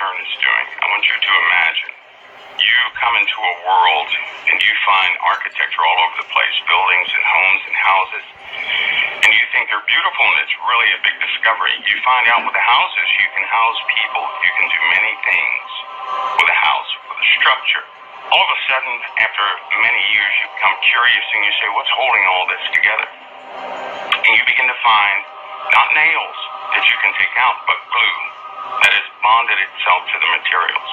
CERN is doing. I want you to imagine you come into a world and you find architecture all over the place, buildings and homes and houses, and you think they're beautiful and it's really a big discovery. You find out with the houses you can house people. You can do many things with a house, with a structure. All of a sudden, after many years, you become curious and you say, what's holding all this together? And you begin to find not nails that you can take out, but glue that has bonded itself to the materials.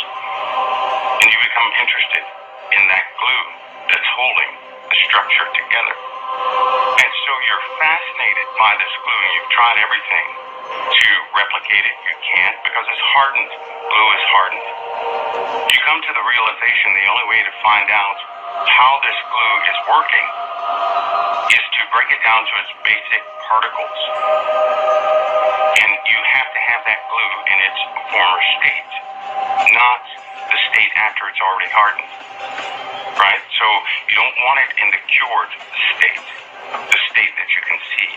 And you become interested in that glue that's holding the structure together. And so you're fascinated by this glue, and you've tried everything to replicate it. You can't, because it's hardened. Glue is hardened. You come to the realization the only way to find out how this glue is working is to break it down to its basic particles. And you have to have that glue in its former state, not the state after it's already hardened. Right? So you don't want it in the cured state, the state that you can see.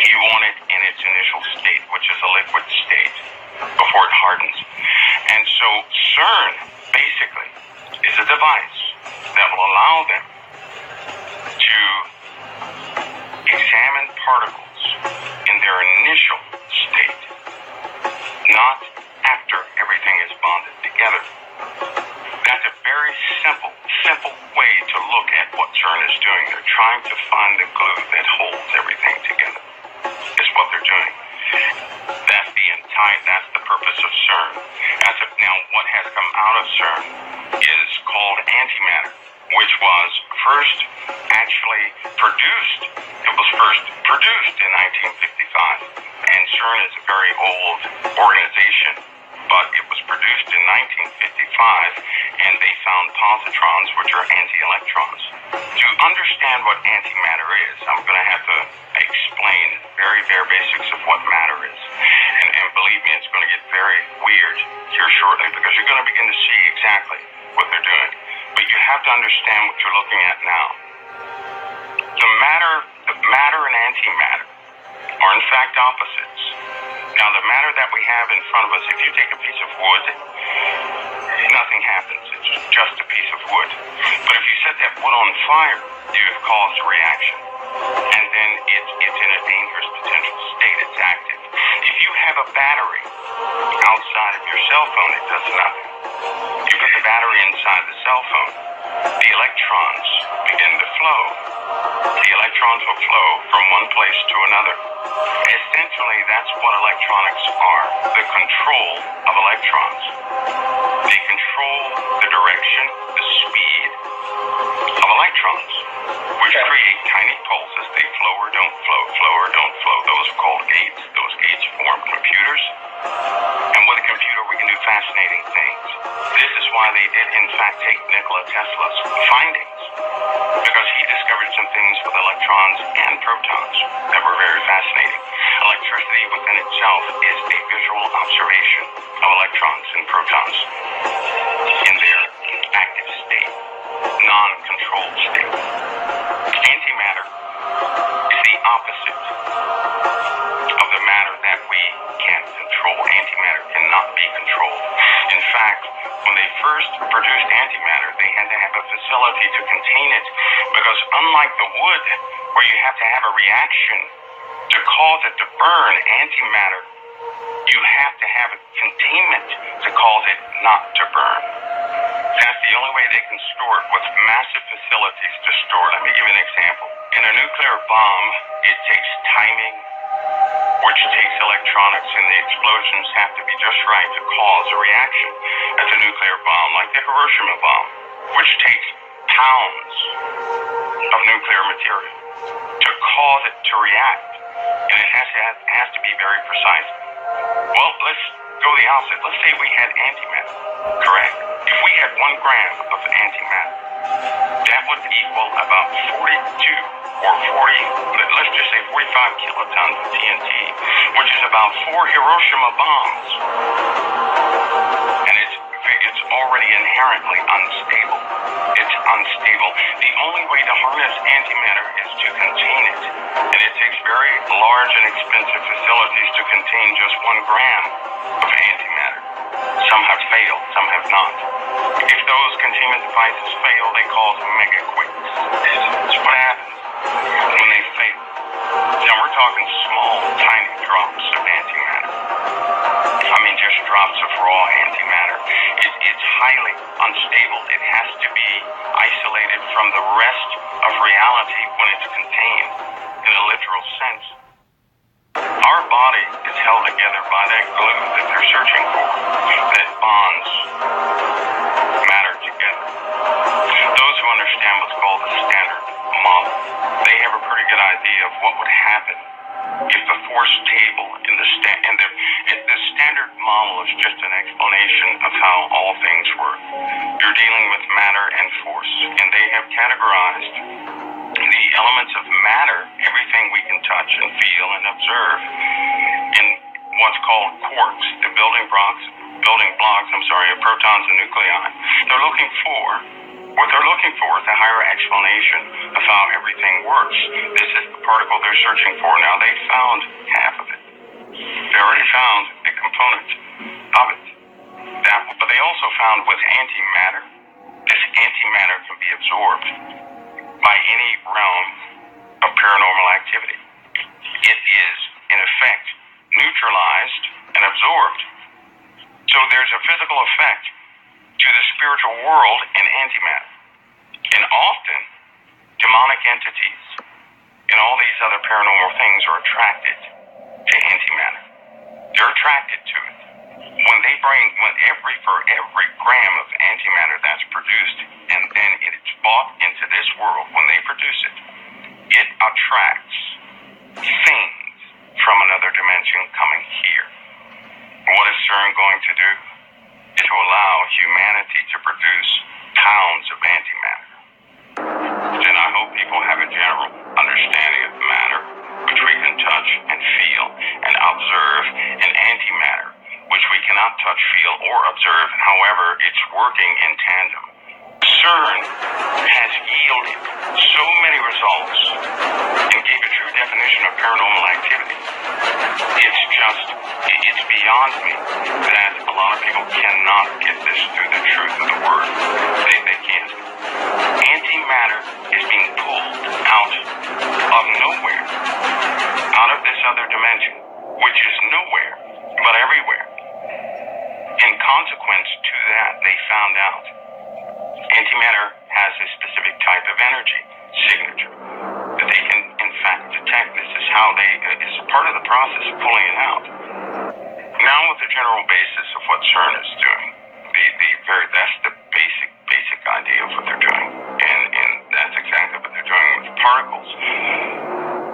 You want it in its initial state, which is a liquid state, before it hardens. And so CERN, basically, is a device that will allow them to examine particles in their initial state, not after everything is bonded together. That's a very simple way to look at what CERN is doing. They're trying to find the glue that holds everything together, is what they're doing. That's the purpose of CERN. Now, what has come out of CERN is called antimatter, which was first actually produced. It was first produced in 1955, and CERN is a very old organization, but it was produced in 1955, and they found positrons, which are anti-electrons. To understand what antimatter is, I'm going to have to explain the very bare basics of what matter is. And believe me, it's going to get very weird here shortly, because you're going to begin to see exactly what they're doing. But you have to understand what you're looking at now. The matter and antimatter are in fact opposites. Now, the matter that we have in front of us, if you take a piece of wood, nothing happens. It's just a piece of wood. But if you set that wood on fire, you have caused a reaction. And then it's in a dangerous potential state. It's active. If you have a battery outside of your cell phone, it does nothing. You put the battery inside the cell phone, the electrons begin to flow. The electrons will flow from one place to another. Essentially, that's what electronics are, the control of electrons. They control the direction, the speed of electrons, which create tiny pulses. They flow or don't flow, flow or don't flow. Those are called gates. Those gates form computers. And with a computer, we can do fascinating things. This is why they did, in fact, take Nikola Tesla's findings, because he discovered some things with electrons and protons that were very fascinating. Electricity within itself is a visual observation of electrons and protons in their active state, non-controlled state. Antimatter is the opposite of the matter that we can't control. Antimatter cannot be controlled. In fact, when they first produced antimatter, they had to have a facility to contain it, because unlike the wood, where you have to have a reaction to cause it to burn, antimatter, you have to have a containment to cause it not to burn. That's the only way they can store it, with massive facilities to store it. Let me give you an example. In a nuclear bomb, it takes timing, which takes electronics, and the explosions have to be just right to cause a reaction. That's a nuclear bomb, like the Hiroshima bomb, which takes pounds of nuclear material to cause it to react. And it has to be very precise. Well, let's go the opposite. Let's say we had antimatter, correct? If we had 1 gram of antimatter, that would would equal about 42 or 40, let's just say 45 kilotons of TNT, which is about 4 Hiroshima bombs. And it's already inherently unstable. It's unstable. The only way to harness antimatter is to contain it. And it takes very large and expensive facilities to contain just 1 gram of antimatter. Some have failed, some have not. If those containment devices fail, they cause megaquakes. That's what happens when they fail. Now we're talking small, tiny drops of antimatter. I mean, just drops of raw antimatter. It's highly unstable. It has to be isolated from the rest of reality when it's contained in a literal sense. Our body is held together by that glue that they're searching for, that bonds matter together. Those who understand what's called the standard model, they have a pretty good idea of what would happen if the force table in the standard model is just an explanation of how all things work. You're dealing with matter and force, and they have categorized the elements of matter, everything we can touch and feel and observe, in what's called quarks, the building blocks, of protons and nuclei. What they're looking for is a higher explanation of how everything works. This is the particle they're searching for. Now they've found half of it. They already found a component of it. But they also found with antimatter, this antimatter can be absorbed by any realm of paranormal activity. It is, in effect, neutralized and absorbed. So there's a physical effect to the spiritual world in antimatter. And often, demonic entities and all these other paranormal things are attracted to antimatter. They're attracted to it. For every gram of antimatter that's produced, and then it's bought into this world, when they produce it, it attracts things from another dimension coming here. What is CERN going to do? Is to allow humanity to produce pounds of antimatter. And I hope people have a general understanding of matter, which we can touch and feel and observe, and antimatter, which we cannot touch, feel, or observe. However, it's working in tandem. CERN has yielded so many results and gave a true definition of paranormal activity. It's beyond me that a lot of people cannot get this through the truth of the word. They can't. Antimatter is being pulled out of nowhere, out of this other dimension, which is nowhere, but everywhere. In consequence to that, they found out antimatter has a specific type of energy signature that they can, in fact, detect. This is how it's part of the process of pulling it out. Now, with the general basis of what CERN is doing, that's the basic idea of what they're doing, and that's exactly what they're doing with particles.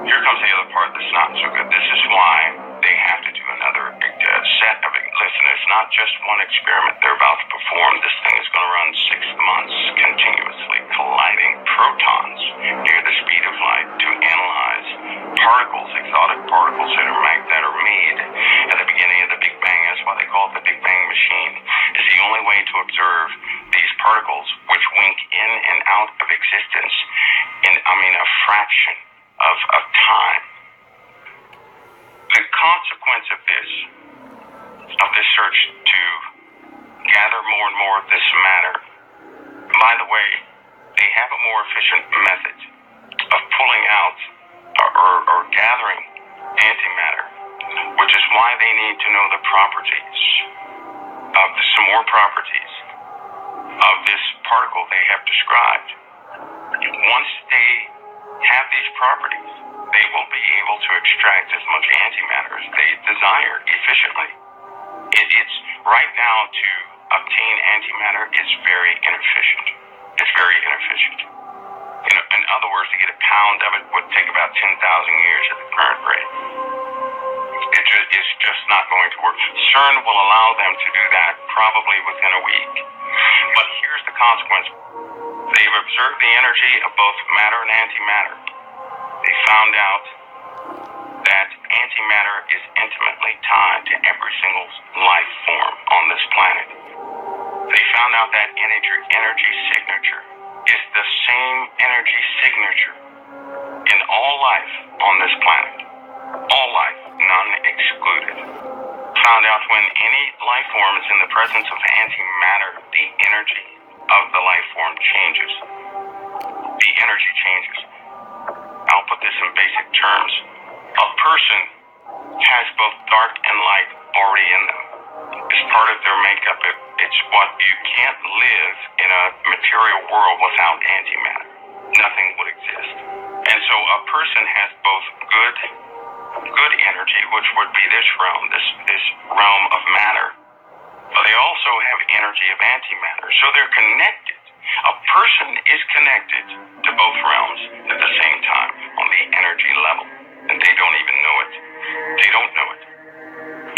Here comes the other part that's not so good. This is why they have to do another set of it. Listen, it's not just one experiment they're about to perform. This thing is going to run 6 months continuously, colliding protons near the speed of light to analyze particles, exotic particles that are made at the beginning of the Big Bang. That's why they call it the Big Bang machine. It's the only way to observe these particles, which wink in and out of existence in, a fraction of time. The consequence of this search to gather more and more of this matter, by the way, they have a more efficient method of pulling out or gathering antimatter, which is why they need to know the properties of some more properties of this particle they have described. Once they have these properties, they will be able to extract as much antimatter as they desire efficiently. It's right now, to obtain antimatter is very inefficient. It's very inefficient. In other words, to get a pound of it would take about 10,000 years at the current rate. It's just not going to work. CERN will allow them to do that probably within a week. But here's the consequence. They've observed the energy of both matter and antimatter, they found out that antimatter is intimately tied to every single life form on this planet. They found out that energy signature is the same energy signature in all life on this planet. All life, none excluded. Found out when any life form is in the presence of antimatter, the energy of the life form changes. The energy changes. I'll put this in basic terms. A person has both dark and light already in them. It's part of their makeup. It's what you can't live in a material world without antimatter. Nothing would exist. And so a person has both good energy, which would be this realm, this realm of matter, but they also have energy of antimatter. So they're connected. A person is connected to both realms at the same time on the energy level, and they don't even know it. They don't know it.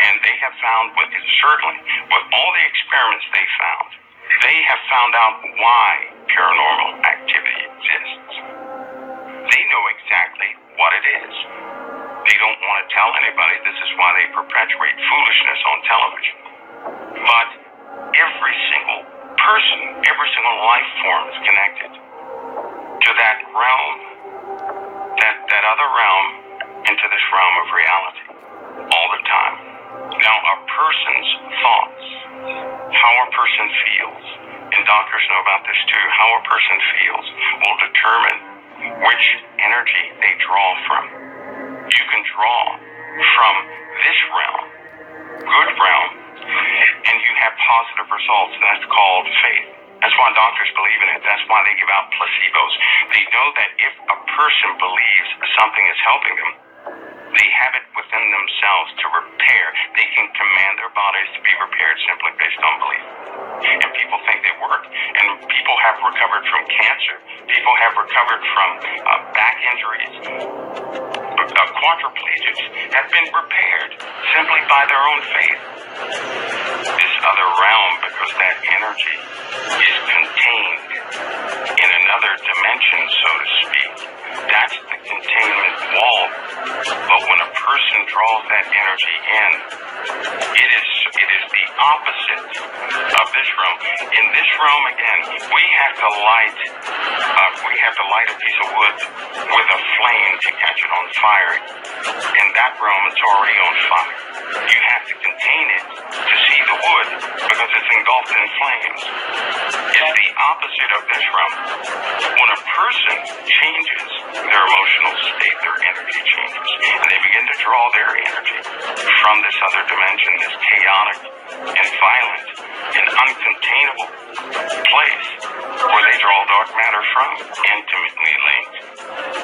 And they have found, certainly, with all the experiments they have found out why paranormal activity exists. They know exactly what it is. They don't want to tell anybody. This is why they perpetuate foolishness on television. But every single person, every single life form is connected to that realm, that other realm, into this realm of reality all the time. Now, a person's thoughts, how a person feels, and doctors know about this too, how a person feels will determine which energy they draw from. You can draw from this realm, good realm, and you have positive results. That's called faith. That's why doctors believe in it. That's why they give out placebos. They know that if a person believes something is helping them, they have it within themselves to repair. They can command their bodies to be repaired simply based on belief. And people think they work. And people have recovered from cancer. People have recovered from back injuries. Quadriplegics have been repaired simply by their own faith. This other realm, because that energy is contained in another dimension, so to speak. That's the containment wall. But when a person draws that energy in, it is the opposite of this realm. In this realm, again, we have to light a piece of wood with a flame to catch it on fire. In that realm, it's already on fire. You have to contain it to see the wood because it's engulfed in flames. It's the opposite of this realm. When a person changes their emotional state, their energy changes, and they begin to draw their energy from this other dimension, this chaotic and violent and uncontainable place where they draw dark matter from, intimately linked.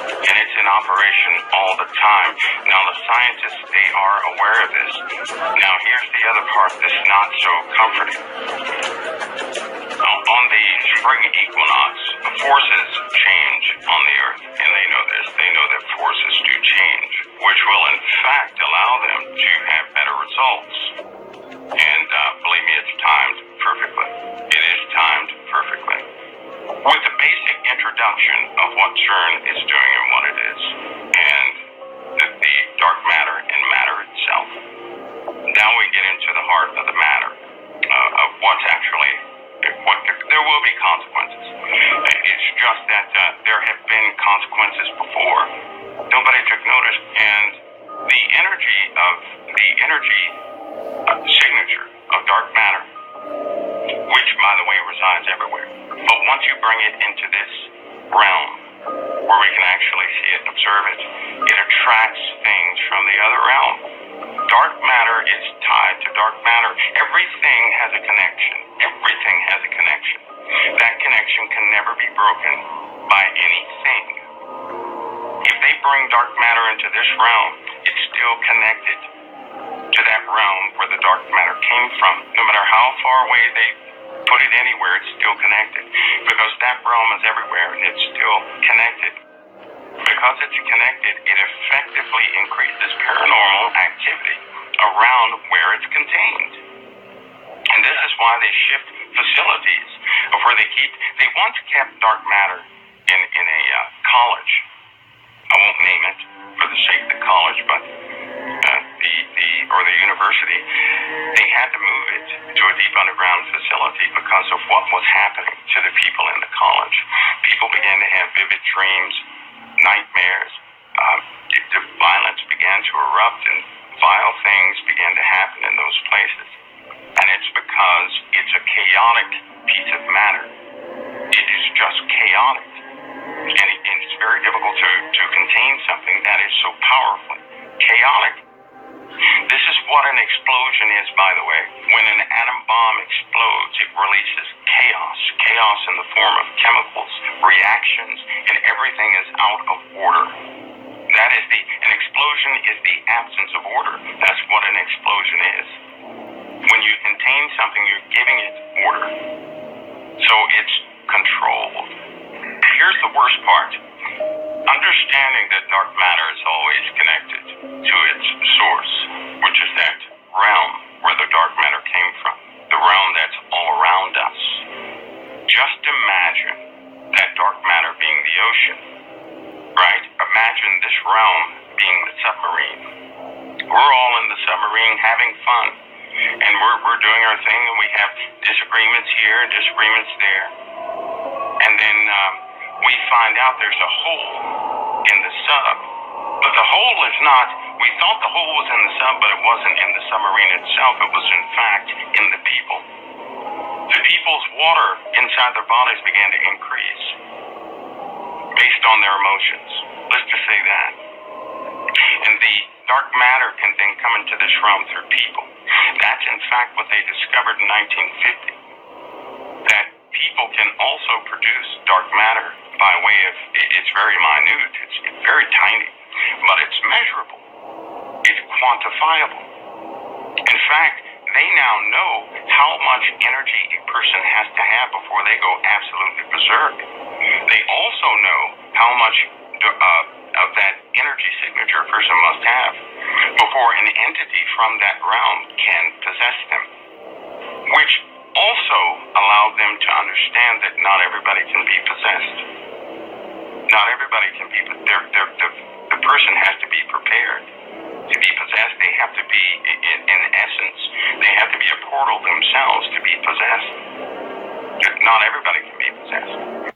And it's in operation all the time. Now, the scientists, they are aware of this. Now, here's the other part that's not so comforting. Now, on the spring equinox, the forces change on the Earth, and they know this. They know that forces do change, which will, in fact, allow them to have better results. And believe me, it's timed perfectly. It is timed perfectly. With the basic introduction of what CERN is doing and what it is, and the dark matter and matter itself. Now we get into the heart of the matter, of what's actually, there will be consequences. It's just that there have been consequences before. Nobody took notice, and the energy signature of dark matter, which, by the way, resides everywhere. But once you bring it into this realm, where we can actually see it and observe it, it attracts things from the other realm. Dark matter is tied to dark matter. Everything has a connection. Everything has a connection. That connection can never be broken by anything. If they bring dark matter into this realm, it's still connected to that realm where the dark matter came from. No matter how far away they put it anywhere, it's still connected. Because that realm is everywhere and it's still connected. Because it's connected, it effectively increases paranormal activity around where it's contained. And this is why they shift facilities of where they once kept dark matter a deep underground facility because of what was happening to the people in the college. People began to have vivid dreams, nightmares. The violence began to erupt and vile things began to happen in those places. And it's because it's a chaotic piece of matter. It is just chaotic. And it's very difficult to contain something that is so powerfully chaotic. This is what an explosion is, by the way. When an atom bomb explodes, it releases chaos. Chaos in the form of chemicals, reactions, and everything is out of order. An explosion is the absence of order. That's what an explosion is. When you contain something, you're giving it order. So it's controlled. Here's the worst part. Understanding that dark matter is always connected to its source, which is that realm where the dark matter came from, the realm that's all around us. Just imagine that dark matter being the ocean, right? Imagine this realm being the submarine. We're all in the submarine having fun, and we're doing our thing, and we have disagreements here and disagreements there. And then we find out there's a hole in the sub. But the hole is not, we thought the hole was in the sub, but it wasn't in the submarine itself. It was, in fact, in the people. The people's water inside their bodies began to increase based on their emotions. Let's just say that. And the dark matter can then come into this realm through people. That's, in fact, what they discovered in 1950. That people can also produce dark matter by way of, it's very minute, it's very tiny, but it's measurable, it's quantifiable. In fact, they now know how much energy a person has to have before they go absolutely berserk. They also know how much of that energy signature a person must have before an entity from that realm can possess them, which also allowed them to understand that not everybody can be possessed. Not everybody can be, the person has to be prepared to be possessed. They have to be, in essence, they have to be a portal themselves to be possessed. Not everybody can be possessed.